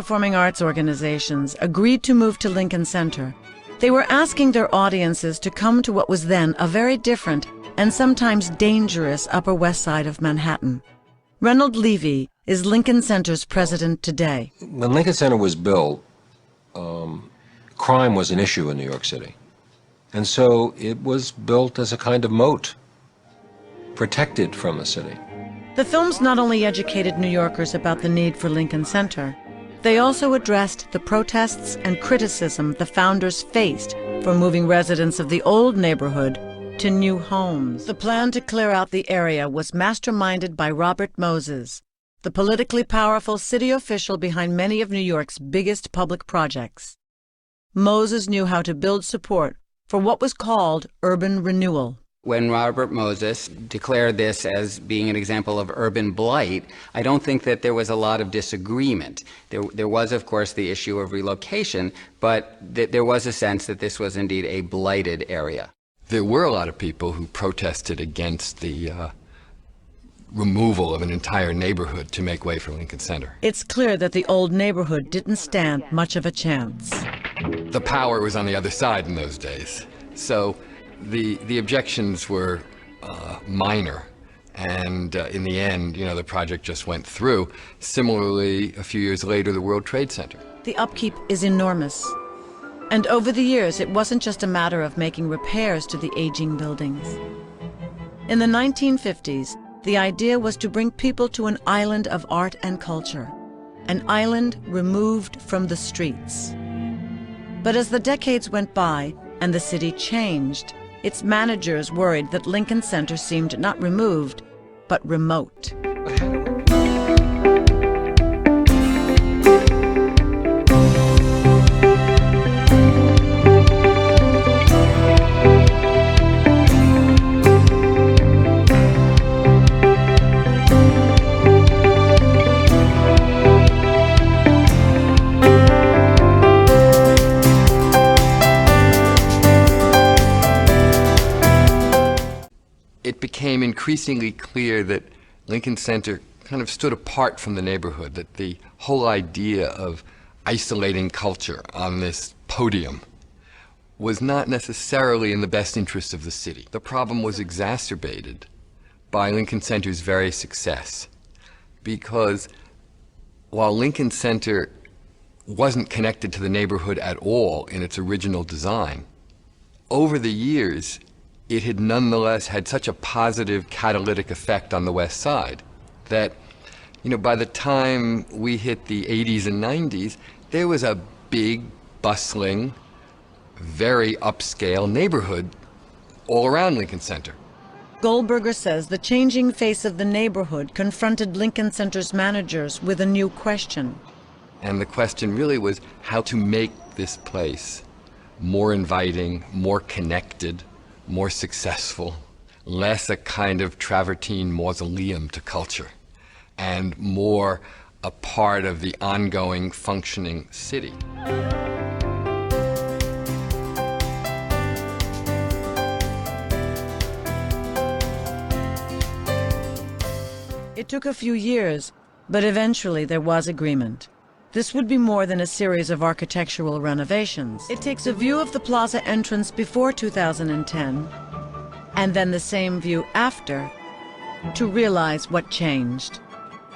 performing arts organizations agreed to move to Lincoln Center, they were asking their audiences to come to what was then a very different and sometimes dangerous Upper West Side of Manhattan. Reynold Levy is Lincoln Center's president today. When Lincoln Center was built, crime was an issue in New York City. And so it was built as a kind of moat, protected from the city. The films not only educated New Yorkers about the need for Lincoln Center, they also addressed the protests and criticism the founders faced for moving residents of the old neighborhood to new homes. The plan to clear out the area was masterminded by Robert Moses, the politically powerful city official behind many of New York's biggest public projects. Moses knew how to build support for what was called urban renewal. When Robert Moses declared this as being an example of urban blight, I don't think that there was a lot of disagreement. There was, of course, the issue of relocation, but there was a sense that this was indeed a blighted area. There were a lot of people who protested against the removal of an entire neighborhood to make way for Lincoln Center. It's clear that the old neighborhood didn't stand much of a chance. The power was on the other side in those days, so the objections were minor, and in the end, the project just went through. Similarly, a few years later, the World Trade Center. The upkeep is enormous. And over the years, it wasn't just a matter of making repairs to the aging buildings. In the 1950s, the idea was to bring people to an island of art and culture, an island removed from the streets. But as the decades went by and the city changed, its managers worried that Lincoln Center seemed not removed, but remote. It became increasingly clear that Lincoln Center kind of stood apart from the neighborhood, that the whole idea of isolating culture on this podium was not necessarily in the best interest of the city. The problem was exacerbated by Lincoln Center's very success, because while Lincoln Center wasn't connected to the neighborhood at all in its original design, over the years, it had nonetheless had such a positive catalytic effect on the West Side that, by the time we hit the 80s and 90s, there was a big, bustling, very upscale neighborhood all around Lincoln Center. Goldberger says the changing face of the neighborhood confronted Lincoln Center's managers with a new question. And the question really was how to make this place more inviting, more connected, more successful, less a kind of travertine mausoleum to culture, and more a part of the ongoing functioning city. It took a few years, but eventually there was agreement. This would be more than a series of architectural renovations. It takes a view of the plaza entrance before 2010, and then the same view after, to realize what changed.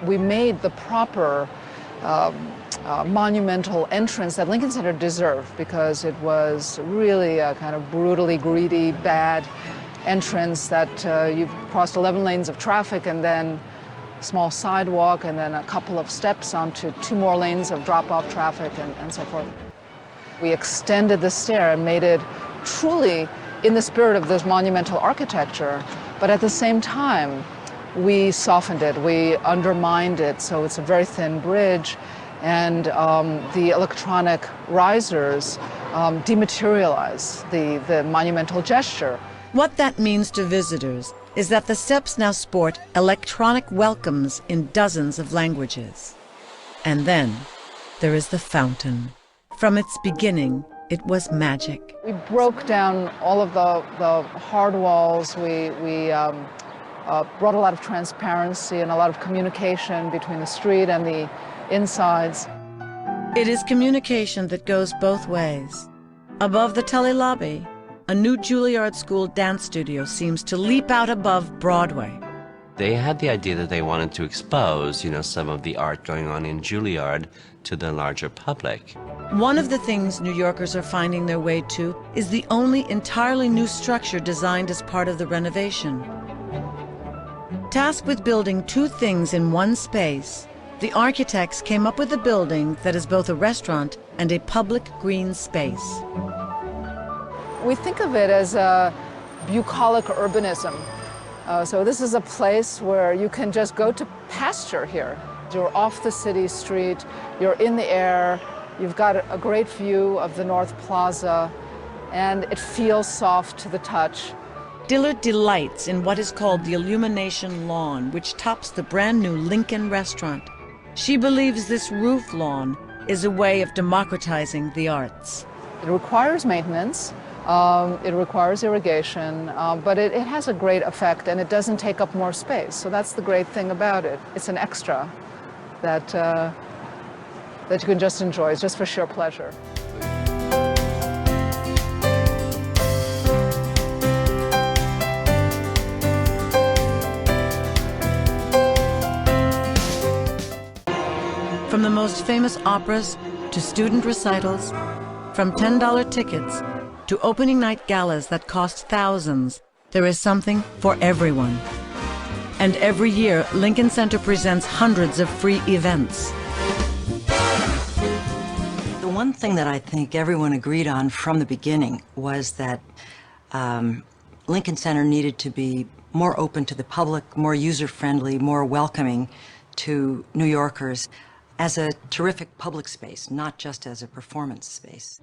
We made the proper monumental entrance that Lincoln Center deserved, because it was really a kind of brutally greedy, bad entrance that you crossed 11 lanes of traffic and then small sidewalk and then a couple of steps onto 2 more lanes of drop-off traffic and so forth. We extended the stair and made it truly in the spirit of this monumental architecture, but at the same time, we softened it, we undermined it, so it's a very thin bridge, and the electronic risers dematerialize the monumental gesture. What that means to visitors is that the steps now sport electronic welcomes in dozens of languages. And then there is the fountain. From its beginning, it was magic. We broke down all of the hard walls. We brought a lot of transparency and a lot of communication between the street and the insides. It is communication that goes both ways. Above the Tully lobby, a new Juilliard School dance studio seems to leap out above Broadway. They had the idea that they wanted to expose, some of the art going on in Juilliard to the larger public. One of the things New Yorkers are finding their way to is the only entirely new structure designed as part of the renovation. Tasked with building two things in one space, the architects came up with a building that is both a restaurant and a public green space. We think of it as a bucolic urbanism. So this is a place where you can just go to pasture here. You're off the city street, you're in the air, you've got a great view of the North Plaza, and it feels soft to the touch. Dillard delights in what is called the Illumination Lawn, which tops the brand new Lincoln restaurant. She believes this roof lawn is a way of democratizing the arts. It requires maintenance, it requires irrigation, but it has a great effect and it doesn't take up more space. So that's the great thing about it. It's an extra that you can just enjoy. It's just for sheer pleasure. From the most famous operas to student recitals, from $10 tickets to opening night galas that cost thousands, there is something for everyone. And every year, Lincoln Center presents hundreds of free events. The one thing that I think everyone agreed on from the beginning was that Lincoln Center needed to be more open to the public, more user-friendly, more welcoming to New Yorkers as a terrific public space, not just as a performance space.